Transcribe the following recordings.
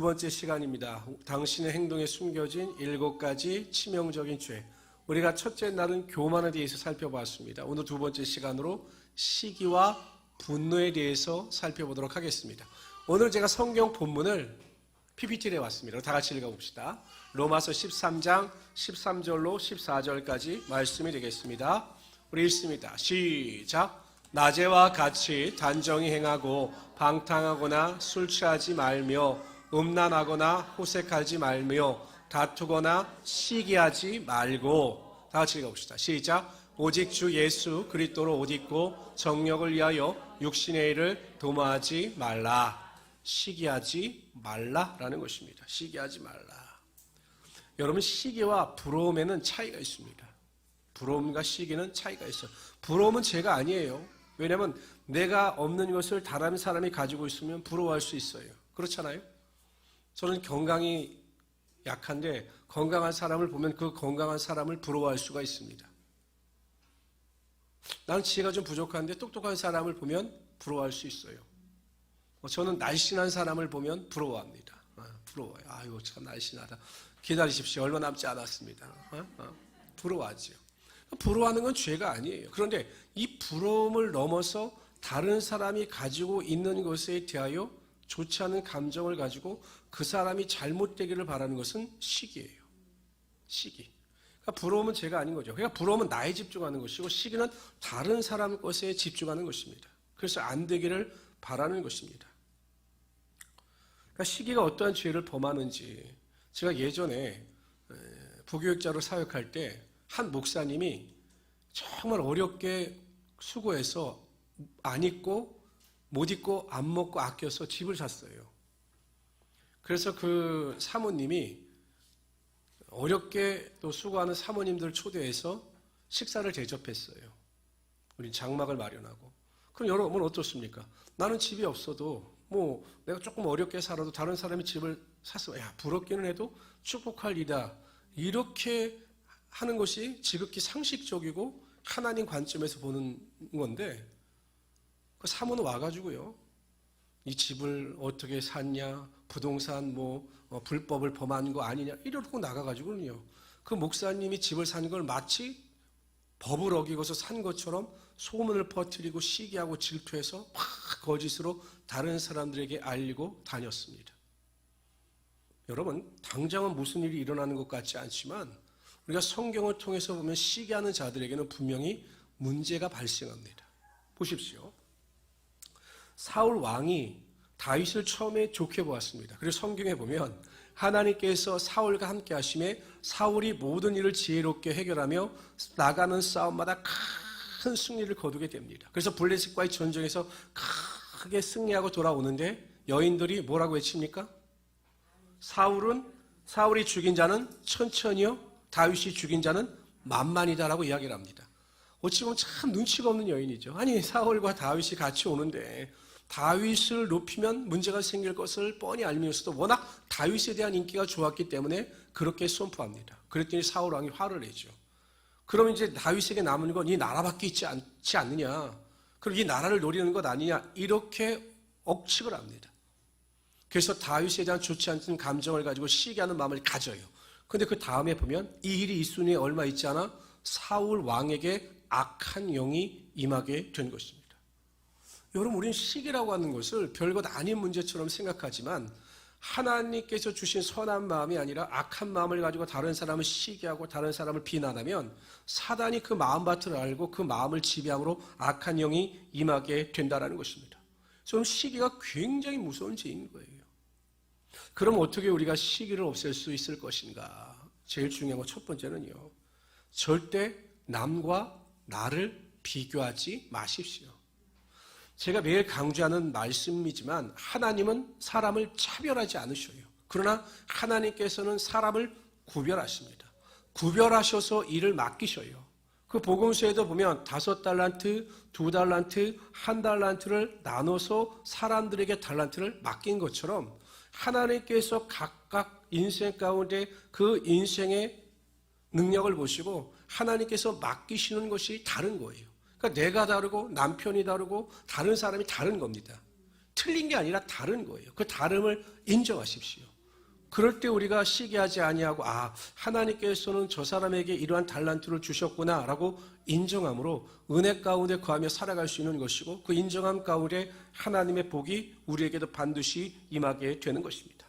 번째 시간입니다. 당신의 행동에 숨겨진 7가지 치명적인 죄. 우리가 첫째 날은 교만에 대해서 살펴봤습니다. 오늘 두 번째 시간으로 시기와 분노에 대해서 살펴보도록 하겠습니다. 오늘 제가 성경 본문을 PPT에 왔습니다. 다 같이 읽어봅시다. 로마서 13장 13절로 14절까지 말씀이 되겠습니다. 우리 읽습니다. 시작. 낮에와 같이 단정히 행하고 방탕하거나 술 취하지 말며 음란하거나 호색하지 말며 다투거나 시기하지 말고. 다 같이 읽어봅시다. 시작. 오직 주 예수 그리스도로 옷 입고 정력을 위하여 육신의 일을 도모하지 말라. 시기하지 말라라는 것입니다. 시기하지 말라. 여러분, 시기와 부러움에는 차이가 있습니다. 부러움과 시기는 차이가 있어요. 부러움은 죄가 아니에요. 왜냐하면 내가 없는 것을 다른 사람이 가지고 있으면 부러워할 수 있어요. 그렇잖아요? 저는 건강이 약한데 건강한 사람을 보면 그 건강한 사람을 부러워할 수가 있습니다. 나는 지혜가 좀 부족한데 똑똑한 사람을 보면 부러워할 수 있어요. 저는 날씬한 사람을 보면 부러워합니다. 부러워요. 아이고 참 날씬하다. 기다리십시오. 얼마 남지 않았습니다. 부러워하죠. 부러워하는 건 죄가 아니에요. 그런데 이 부러움을 넘어서 다른 사람이 가지고 있는 것에 대하여 좋지 않은 감정을 가지고 그 사람이 잘못되기를 바라는 것은 시기예요. 시기. 그러니까 부러움은 죄가 아닌 거죠. 그러니까 부러움은 나에 집중하는 것이고 시기는 다른 사람 것에 집중하는 것입니다. 그래서 안 되기를 바라는 것입니다. 그러니까 시기가 어떠한 죄를 범하는지, 제가 예전에 부교육자로 사역할 때 한 목사님이 정말 어렵게 수고해서 안 입고 못 입고 안 먹고 아껴서 집을 샀어요. 그래서 그 사모님이 어렵게 또 수고하는 사모님들 초대해서 식사를 대접했어요. 우린 장막을 마련하고. 그럼 여러분 어떻습니까? 나는 집이 없어도 뭐 내가 조금 어렵게 살아도 다른 사람이 집을 샀어. 야, 부럽기는 해도 축복할 일이다. 이렇게 하는 것이 지극히 상식적이고 하나님 관점에서 보는 건데, 그 사모는 와가지고요, 이 집을 어떻게 샀냐, 부동산 불법을 범한 거 아니냐 이러고 나가가지고는요, 그 목사님이 집을 산 걸 마치 법을 어기고서 산 것처럼 소문을 퍼뜨리고 시기하고 질투해서 막 거짓으로 다른 사람들에게 알리고 다녔습니다. 여러분, 당장은 무슨 일이 일어나는 것 같지 않지만 우리가 성경을 통해서 보면 시기하는 자들에게는 분명히 문제가 발생합니다. 보십시오. 사울 왕이 다윗을 처음에 좋게 보았습니다. 그래서 성경에 보면 하나님께서 사울과 함께 하심에 사울이 모든 일을 지혜롭게 해결하며 나가는 싸움마다 큰 승리를 거두게 됩니다. 그래서 블레셋과의 전쟁에서 크게 승리하고 돌아오는데 여인들이 뭐라고 외칩니까? 사울이 죽인 자는 천천히요, 다윗이 죽인 자는 만만이다라고 이야기를 합니다. 어찌 보면 참 눈치가 없는 여인이죠. 아니, 사울과 다윗이 같이 오는데 다윗을 높이면 문제가 생길 것을 뻔히 알면서도 워낙 다윗에 대한 인기가 좋았기 때문에 그렇게 선포합니다. 그랬더니 사울 왕이 화를 내죠. 그럼 이제 다윗에게 남은 건 이 나라밖에 있지 않지 않느냐, 그리고 이 나라를 노리는 것 아니냐, 이렇게 억측을 합니다. 그래서 다윗에 대한 좋지 않은 감정을 가지고 시기하는 마음을 가져요. 그런데 그 다음에 보면 이 일이 있으니 얼마 있지 않아 사울 왕에게 악한 영이 임하게 된 것입니다. 여러분, 우리는 시기라고 하는 것을 별것 아닌 문제처럼 생각하지만 하나님께서 주신 선한 마음이 아니라 악한 마음을 가지고 다른 사람을 시기하고 다른 사람을 비난하면 사단이 그 마음밭을 알고 그 마음을 지배함으로 악한 영이 임하게 된다는 것입니다. 저는 시기가 굉장히 무서운 죄인 거예요. 그럼 어떻게 우리가 시기를 없앨 수 있을 것인가? 제일 중요한 것 첫 번째는요, 절대 남과 나를 비교하지 마십시오. 제가 매일 강조하는 말씀이지만 하나님은 사람을 차별하지 않으셔요. 그러나 하나님께서는 사람을 구별하십니다. 구별하셔서 일을 맡기셔요. 그 복음서에도 보면 5달란트, 2달란트, 1달란트를 나눠서 사람들에게 달란트를 맡긴 것처럼 하나님께서 각각 인생 가운데 그 인생의 능력을 보시고 하나님께서 맡기시는 것이 다른 거예요. 그러니까 내가 다르고 남편이 다르고 다른 사람이 다른 겁니다. 틀린 게 아니라 다른 거예요. 그 다름을 인정하십시오. 그럴 때 우리가 시기하지 아니하고 하나님께서는 저 사람에게 이러한 달란트를 주셨구나라고 인정함으로 은혜 가운데 거하며 살아갈 수 있는 것이고 그 인정함 가운데 하나님의 복이 우리에게도 반드시 임하게 되는 것입니다.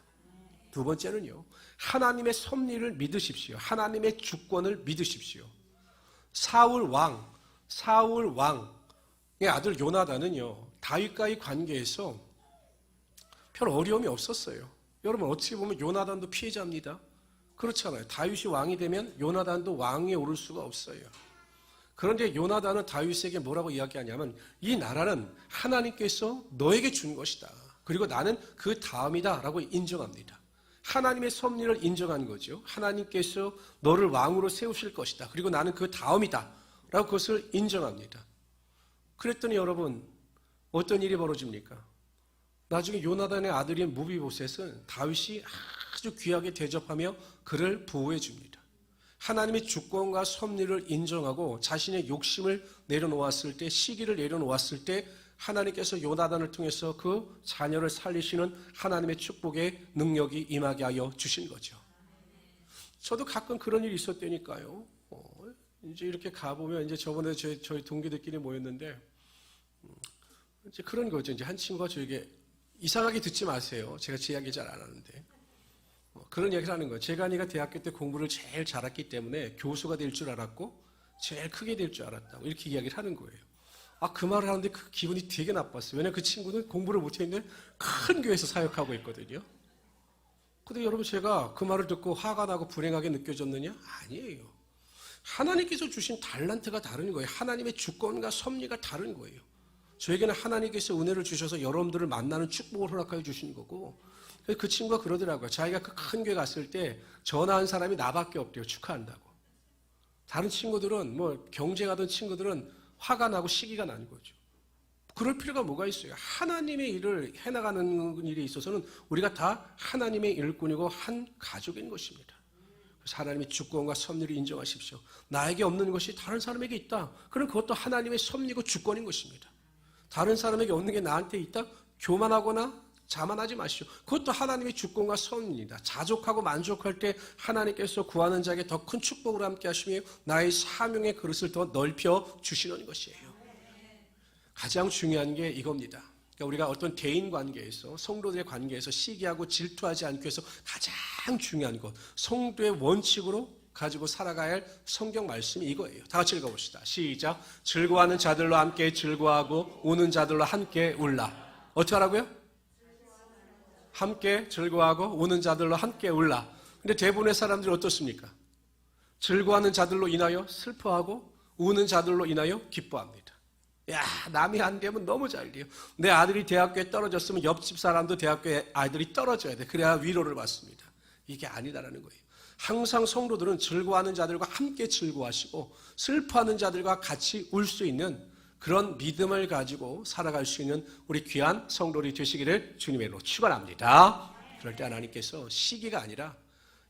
두 번째는요. 하나님의 섭리를 믿으십시오. 하나님의 주권을 믿으십시오. 사울 왕의 아들 요나단은요. 다윗과의 관계에서 별 어려움이 없었어요. 여러분 어떻게 보면 요나단도 피해자입니다. 그렇잖아요. 다윗이 왕이 되면 요나단도 왕에 오를 수가 없어요. 그런데 요나단은 다윗에게 뭐라고 이야기하냐면 이 나라는 하나님께서 너에게 준 것이다. 그리고 나는 그 다음이다 라고 인정합니다. 하나님의 섭리를 인정한 거죠. 하나님께서 너를 왕으로 세우실 것이다. 그리고 나는 그 다음이다 라고 그것을 인정합니다. 그랬더니 여러분 어떤 일이 벌어집니까? 나중에 요나단의 아들인 무비보셋은 다윗이 아주 귀하게 대접하며 그를 보호해 줍니다. 하나님의 주권과 섭리를 인정하고 자신의 욕심을 내려놓았을 때, 시기를 내려놓았을 때 하나님께서 요나단을 통해서 그 자녀를 살리시는 하나님의 축복의 능력이 임하게 하여 주신 거죠. 저도 가끔 그런 일이 있었다니까요. 이제 이렇게 가보면 이제 저번에 저희 동기들끼리 모였는데 이제 그런 거죠. 이제 한 친구가 저에게 이상하게 듣지 마세요. 제가 제 이야기 잘 안 하는데. 그런 이야기를 하는 거예요. 제가 네가 대학교 때 공부를 제일 잘했기 때문에 교수가 될 줄 알았고 제일 크게 될 줄 알았다고 이렇게 이야기를 하는 거예요. 그 말을 하는데 그 기분이 되게 나빴어요. 왜냐하면 그 친구는 공부를 못했는데 큰 교회에서 사역하고 있거든요. 근데 여러분 제가 그 말을 듣고 화가 나고 불행하게 느껴졌느냐? 아니에요. 하나님께서 주신 달란트가 다른 거예요. 하나님의 주권과 섭리가 다른 거예요. 저에게는 하나님께서 은혜를 주셔서 여러분들을 만나는 축복을 허락하여 주신 거고 그 친구가 그러더라고요. 자기가 그 큰 교회 갔을 때 전화한 사람이 나밖에 없대요. 축하한다고. 다른 친구들은 경쟁하던 친구들은 화가 나고 시기가 난 거죠. 그럴 필요가 뭐가 있어요. 하나님의 일을 해나가는 일에 있어서는 우리가 다 하나님의 일꾼이고 한 가족인 것입니다. 그래서 하나님의 주권과 섭리를 인정하십시오. 나에게 없는 것이 다른 사람에게 있다. 그럼 그것도 하나님의 섭리고 주권인 것입니다. 다른 사람에게 없는 게 나한테 있다? 교만하거나 자만하지 마시오. 그것도 하나님의 주권과 섭리입니다. 자족하고 만족할 때 하나님께서 구하는 자에게 더 큰 축복을 함께 하시며 나의 사명의 그릇을 더 넓혀 주시는 것이에요. 가장 중요한 게 이겁니다. 그러니까 우리가 어떤 대인 관계에서 성도들의 관계에서 시기하고 질투하지 않기 위해서 가장 중요한 것 성도의 원칙으로 가지고 살아가야 할 성경 말씀이 이거예요. 다 같이 읽어봅시다. 시작. 즐거워하는 자들로 함께 즐거워하고 우는 자들로 함께 울라. 어떻게 하라고요? 함께 즐거워하고 우는 자들로 함께 울라. 근데 대부분의 사람들이 어떻습니까? 즐거워하는 자들로 인하여 슬퍼하고 우는 자들로 인하여 기뻐합니다. 야, 남이 안 되면 너무 잘 돼요. 내 아들이 대학교에 떨어졌으면 옆집 사람도 대학교에 아이들이 떨어져야 돼. 그래야 위로를 받습니다. 이게 아니다라는 거예요. 항상 성도들은 즐거워하는 자들과 함께 즐거워하시고 슬퍼하는 자들과 같이 울 수 있는 그런 믿음을 가지고 살아갈 수 있는 우리 귀한 성도들이 되시기를 주님의 이름으로 축원합니다. 그럴 때 하나님께서 시기가 아니라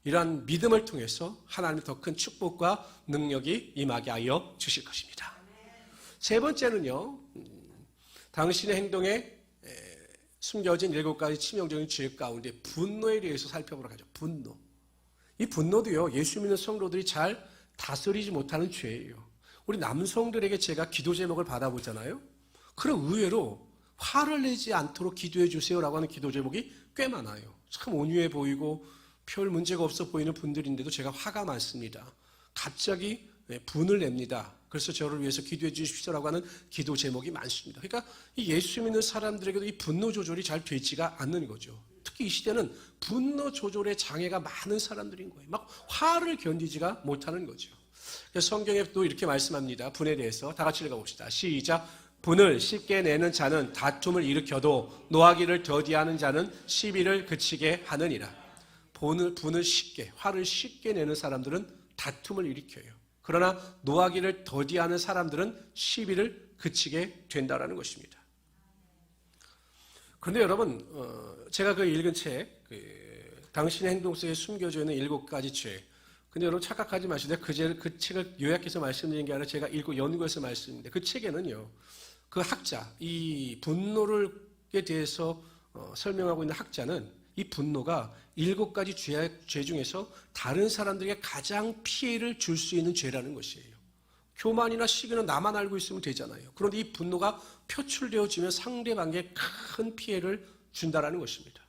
이러한 믿음을 통해서 하나님의 더 큰 축복과 능력이 임하게 하여 주실 것입니다. 세 번째는요. 당신의 행동에 숨겨진 7가지 치명적인 죄 가운데 분노에 대해서 살펴보러 가죠. 분노. 이 분노도요. 예수 믿는 성도들이 잘 다스리지 못하는 죄예요. 우리 남성들에게 제가 기도 제목을 받아보잖아요. 그럼 의외로 화를 내지 않도록 기도해 주세요라고 하는 기도 제목이 꽤 많아요. 참 온유해 보이고 별 문제가 없어 보이는 분들인데도 제가 화가 많습니다. 갑자기 분을 냅니다. 그래서 저를 위해서 기도해 주십시오라고 하는 기도 제목이 많습니다. 그러니까 이 예수 믿는 사람들에게도 이 분노 조절이 잘 되지가 않는 거죠. 특히 이 시대는 분노 조절에 장애가 많은 사람들인 거예요. 막 화를 견디지가 못하는 거죠. 그래서 성경에 또 이렇게 말씀합니다. 분에 대해서 다 같이 읽어봅시다. 시작. 분을 쉽게 내는 자는 다툼을 일으켜도 노하기를 더디하는 자는 시비를 그치게 하느니라. 분을 쉽게, 화를 쉽게 내는 사람들은 다툼을 일으켜요. 그러나 노하기를 더디하는 사람들은 시비를 그치게 된다라는 것입니다. 그런데 여러분, 제가 그 읽은 책, 당신의 행동 속에 숨겨져 있는 7가지 죄. 근데 여러분 착각하지 마시고 그 책을 요약해서 말씀드린 게 아니라 제가 읽고 연구해서 말씀드립니다. 그 책에는요, 그 학자, 이 분노에 대해서 설명하고 있는 학자는 이 분노가 7가지 죄 중에서 다른 사람들에게 가장 피해를 줄 수 있는 죄라는 것이에요. 교만이나 시기는 나만 알고 있으면 되잖아요. 그런데 이 분노가 표출되어지면 상대방에게 큰 피해를 준다는 것입니다.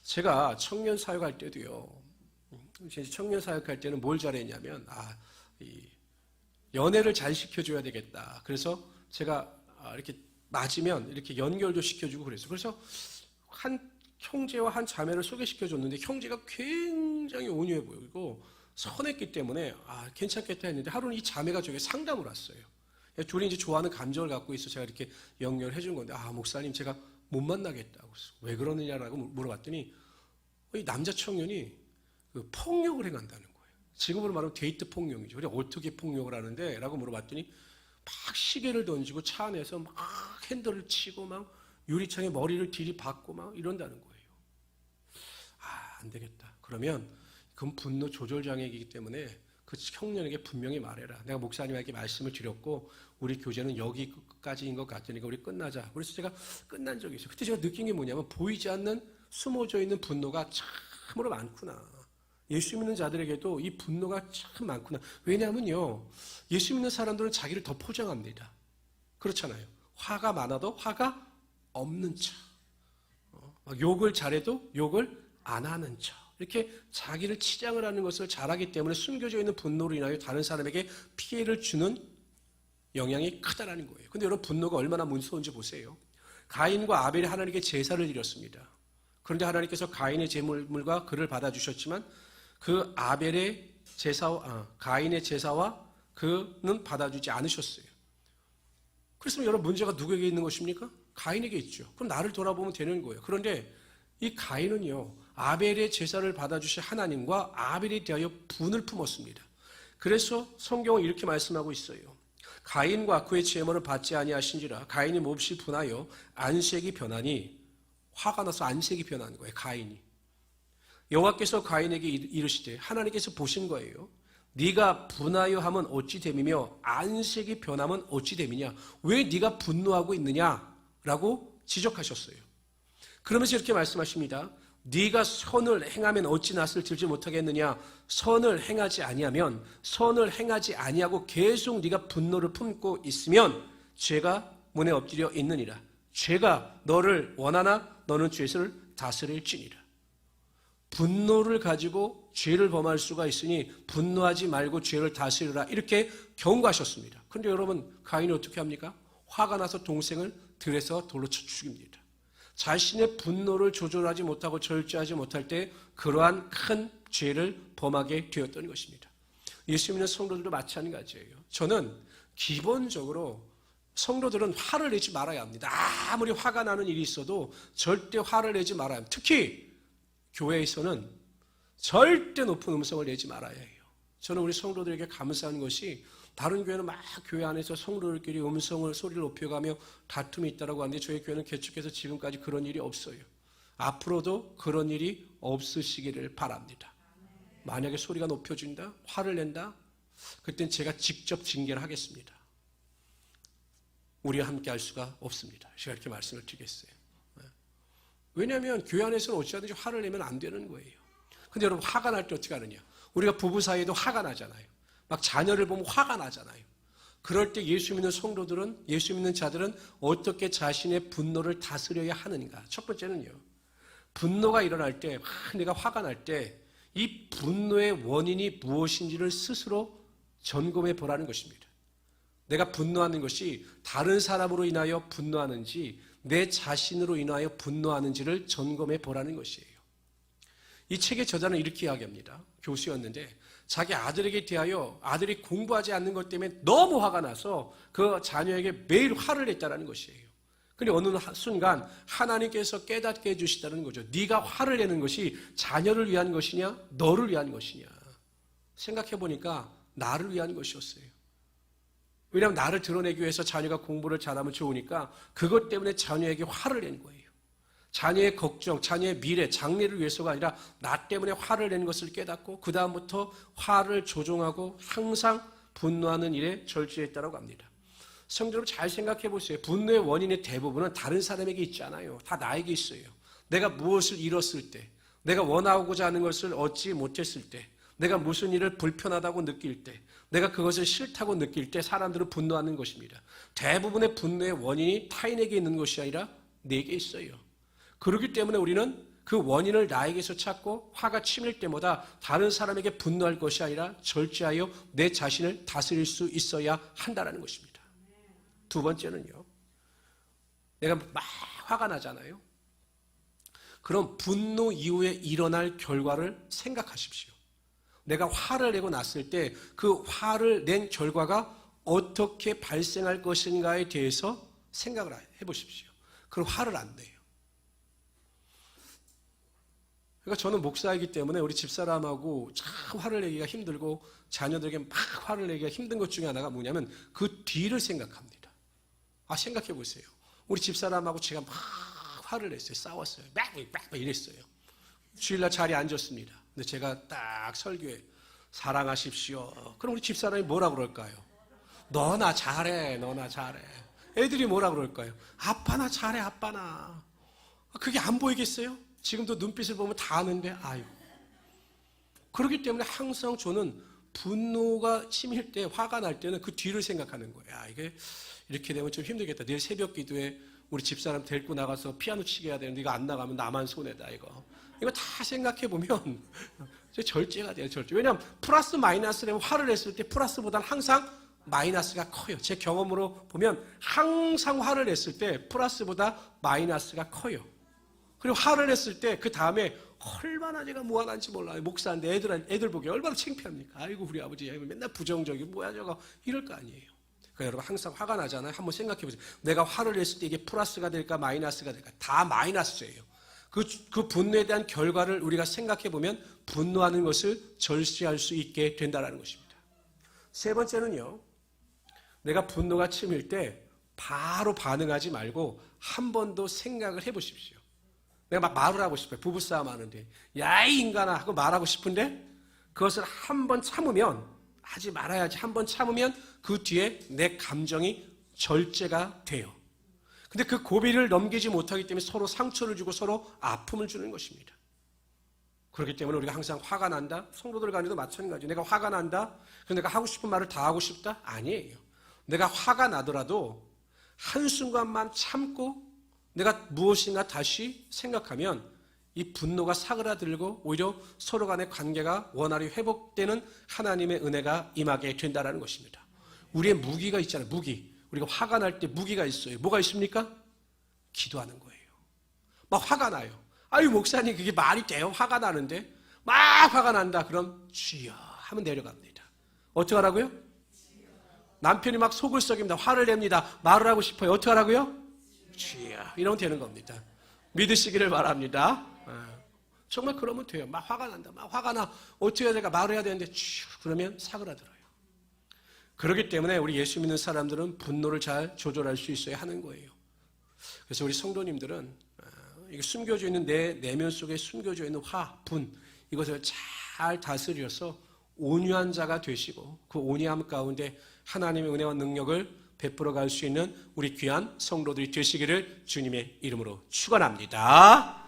제가 청년 사역할 때도요. 청년 사역할 때는 뭘 잘했냐면 연애를 잘 시켜줘야 되겠다. 그래서 제가 이렇게 맞으면 이렇게 연결도 시켜주고 그랬어요. 그래서 한 형제와 한 자매를 소개시켜줬는데 형제가 굉장히 온유해 보이고 선했기 때문에 괜찮겠다 했는데 하루는 이 자매가 저에게 상담을 왔어요. 둘이 이제 좋아하는 감정을 갖고 있어 제가 이렇게 연결해 준 건데 목사님 제가 못 만나겠다고. 왜 그러느냐라고 물어봤더니 이 남자 청년이 폭력을 행한다는 거예요. 지금으로 말하면 데이트 폭력이죠. 그래 어떻게 폭력을 하는데? 라고 물어봤더니 막 시계를 던지고 차 안에서 막 핸들을 치고 막 유리창에 머리를 들이받고 막 이런다는 거예요. 안 되겠다. 그러면 그건 분노 조절 장애이기 때문에 그 청년에게 분명히 말해라. 내가 목사님에게 말씀을 드렸고 우리 교제는 여기까지인 것 같으니까 우리 끝나자. 그래서 제가 끝난 적이 있어요. 그때 제가 느낀 게 뭐냐면 보이지 않는 숨어져 있는 분노가 참으로 많구나. 예수 믿는 자들에게도 이 분노가 참 많구나. 왜냐하면요. 예수 믿는 사람들은 자기를 더 포장합니다. 그렇잖아요. 화가 많아도 화가 없는 척. 욕을 잘해도 욕을 안 하는 척. 이렇게 자기를 치장을 하는 것을 잘하기 때문에 숨겨져 있는 분노로 인하여 다른 사람에게 피해를 주는 영향이 크다라는 거예요. 근데 여러분 분노가 얼마나 무서운지 보세요. 가인과 아벨이 하나님께 제사를 드렸습니다. 그런데 하나님께서 가인의 제물과 그를 받아주셨지만 그 아벨의 제사와 가인의 제사와 그는 받아주지 않으셨어요. 그래서 여러분 문제가 누구에게 있는 것입니까? 가인에게 있죠. 그럼 나를 돌아보면 되는 거예요. 그런데 이 가인은요. 아벨의 제사를 받아주신 하나님과 아벨에 대하여 분을 품었습니다. 그래서 성경은 이렇게 말씀하고 있어요. 가인과 그의 제물을 받지 아니하신지라 가인이 몹시 분하여 안색이 변하니 화가 나서 안색이 변한 거예요. 가인이. 여호와께서 가인에게 이르시되 하나님께서 보신 거예요. 네가 분하여 하면 어찌 됨이며 안색이 변하면 어찌 됨이냐. 왜 네가 분노하고 있느냐라고 지적하셨어요. 그러면서 이렇게 말씀하십니다. 네가 선을 행하면 어찌 낯을 들지 못하겠느냐. 선을 행하지 아니하면 선을 행하지 아니하고 계속 네가 분노를 품고 있으면 죄가 문에 엎드려 있느니라. 죄가 너를 원하나 너는 죄를 다스릴지니라. 분노를 가지고 죄를 범할 수가 있으니 분노하지 말고 죄를 다스리라. 이렇게 경고하셨습니다. 그런데 여러분 가인이 어떻게 합니까? 화가 나서 동생을 들에서 돌로 쳐 죽입니다. 자신의 분노를 조절하지 못하고 절제하지 못할 때 그러한 큰 죄를 범하게 되었던 것입니다. 예수 믿는 성도들도 마찬가지예요. 저는 기본적으로 성도들은 화를 내지 말아야 합니다. 아무리 화가 나는 일이 있어도 절대 화를 내지 말아야 합니다. 특히 교회에서는 절대 높은 음성을 내지 말아야 해요. 저는 우리 성도들에게 감사한 것이 다른 교회는 막 교회 안에서 성도들끼리 소리를 높여가며 다툼이 있다고 하는데 저희 교회는 개척해서 지금까지 그런 일이 없어요. 앞으로도 그런 일이 없으시기를 바랍니다. 만약에 소리가 높여진다, 화를 낸다, 그땐 제가 직접 징계를 하겠습니다. 우리와 함께 할 수가 없습니다. 제가 이렇게 말씀을 드리겠어요. 왜냐하면 교회 안에서는 어찌하든지 화를 내면 안 되는 거예요. 근데 여러분 화가 날 때 어떻게 하느냐. 우리가 부부 사이에도 화가 나잖아요. 막 자녀를 보면 화가 나잖아요. 그럴 때 예수 믿는 성도들은, 예수 믿는 자들은 어떻게 자신의 분노를 다스려야 하는가. 첫 번째는요. 분노가 일어날 때, 내가 화가 날 때 이 분노의 원인이 무엇인지를 스스로 점검해 보라는 것입니다. 내가 분노하는 것이 다른 사람으로 인하여 분노하는지 내 자신으로 인하여 분노하는지를 점검해 보라는 것이에요. 이 책의 저자는 이렇게 이야기합니다. 교수였는데 자기 아들에게 대하여 아들이 공부하지 않는 것 때문에 너무 화가 나서 그 자녀에게 매일 화를 냈다는 것이에요. 그런데 어느 순간 하나님께서 깨닫게 해주시다는 거죠. 네가 화를 내는 것이 자녀를 위한 것이냐 너를 위한 것이냐. 생각해 보니까 나를 위한 것이었어요. 왜냐하면 나를 드러내기 위해서 자녀가 공부를 잘하면 좋으니까 그것 때문에 자녀에게 화를 낸 거예요. 자녀의 걱정, 자녀의 미래, 장래를 위해서가 아니라 나 때문에 화를 내는 것을 깨닫고 그 다음부터 화를 조종하고 항상 분노하는 일에 절제했다고 합니다. 성도 여러분 잘 생각해 보세요. 분노의 원인의 대부분은 다른 사람에게 있지 않아요. 다 나에게 있어요. 내가 무엇을 잃었을 때, 내가 원하고자 하는 것을 얻지 못했을 때, 내가 무슨 일을 불편하다고 느낄 때, 내가 그것을 싫다고 느낄 때 사람들은 분노하는 것입니다. 대부분의 분노의 원인이 타인에게 있는 것이 아니라 내게 있어요. 그렇기 때문에 우리는 그 원인을 나에게서 찾고 화가 치밀 때마다 다른 사람에게 분노할 것이 아니라 절제하여 내 자신을 다스릴 수 있어야 한다는 것입니다. 두 번째는요. 내가 막 화가 나잖아요. 그럼 분노 이후에 일어날 결과를 생각하십시오. 내가 화를 내고 났을 때 그 화를 낸 결과가 어떻게 발생할 것인가에 대해서 생각을 해보십시오. 그럼 화를 안 내요. 그러니까 저는 목사이기 때문에 우리 집사람하고 참 화를 내기가 힘들고 자녀들에게 막 화를 내기가 힘든 것 중에 하나가 뭐냐면 그 뒤를 생각합니다. 생각해 보세요. 우리 집사람하고 제가 막 화를 냈어요. 싸웠어요. 막 이랬어요. 주일날 자리에 앉았습니다. 근데 제가 딱 설교에 사랑하십시오. 그럼 우리 집사람이 뭐라 그럴까요? 너나 잘해. 너나 잘해. 애들이 뭐라 그럴까요? 아빠나 잘해. 아빠나. 그게 안 보이겠어요? 지금도 눈빛을 보면 다 아는데 아이고. 그렇기 때문에 항상 저는 분노가 치밀 때, 화가 날 때는 그 뒤를 생각하는 거예요. 이게 이렇게 되면 좀 힘들겠다. 내일 새벽 기도에 우리 집사람 데리고 나가서 피아노 치게 해야 되는데 이거 안 나가면 나만 손해다. 이거 다 생각해 보면 절제가 돼요. 절제. 왜냐하면 플러스 마이너스라면 화를 냈을 때 플러스보다는 항상 마이너스가 커요. 제 경험으로 보면 항상 화를 냈을 때 플러스보다 마이너스가 커요. 그리고 화를 냈을 때 그 다음에 얼마나 제가 무한한지 몰라요. 목사인데 애들 보기 얼마나 창피합니까? 아이고 우리 아버지 맨날 부정적이고 뭐야 저거 이럴 거 아니에요. 그러니까 여러분 항상 화가 나잖아요. 한번 생각해 보세요. 내가 화를 냈을 때 이게 플러스가 될까 마이너스가 될까? 다 마이너스예요. 그 분노에 대한 결과를 우리가 생각해 보면 분노하는 것을 절제할 수 있게 된다는 것입니다. 세 번째는요. 내가 분노가 치밀 때 바로 반응하지 말고 한 번 더 생각을 해보십시오. 내가 막 말을 하고 싶어요. 부부싸움 하는데 야 이 인간아 하고 말하고 싶은데 그것을 한 번 참으면 하지 말아야지 한 번 참으면 그 뒤에 내 감정이 절제가 돼요. 근데 그 고비를 넘기지 못하기 때문에 서로 상처를 주고 서로 아픔을 주는 것입니다. 그렇기 때문에 우리가 항상 화가 난다. 성도들 간에도 마찬가지예요. 내가 화가 난다. 그래서 내가 하고 싶은 말을 다 하고 싶다? 아니에요. 내가 화가 나더라도 한순간만 참고 내가 무엇인가 다시 생각하면 이 분노가 사그라들고 오히려 서로 간의 관계가 원활히 회복되는 하나님의 은혜가 임하게 된다는 것입니다. 우리의 무기가 있잖아요. 무기. 우리가 화가 날 때 무기가 있어요. 뭐가 있습니까? 기도하는 거예요. 막 화가 나요. 아유 목사님 그게 말이 돼요? 화가 나는데 막 화가 난다. 그럼 주여 하면 내려갑니다. 어떻게 하라고요? 남편이 막 속을 썩입니다. 화를 냅니다. 말을 하고 싶어요. 어떻게 하라고요? 주여 이러면 되는 겁니다. 믿으시기를 바랍니다. 정말 그러면 돼요. 막 화가 난다. 막 화가 나. 어떻게 해야 될까? 말을 해야 되는데 주여 그러면 사그라들어요. 그렇기 때문에 우리 예수 믿는 사람들은 분노를 잘 조절할 수 있어야 하는 거예요. 그래서 우리 성도님들은 이게 숨겨져 있는 내 내면 속에 숨겨져 있는 화, 분 이것을 잘 다스려서 온유한 자가 되시고 그 온유함 가운데 하나님의 은혜와 능력을 베풀어 갈 수 있는 우리 귀한 성도들이 되시기를 주님의 이름으로 축원합니다.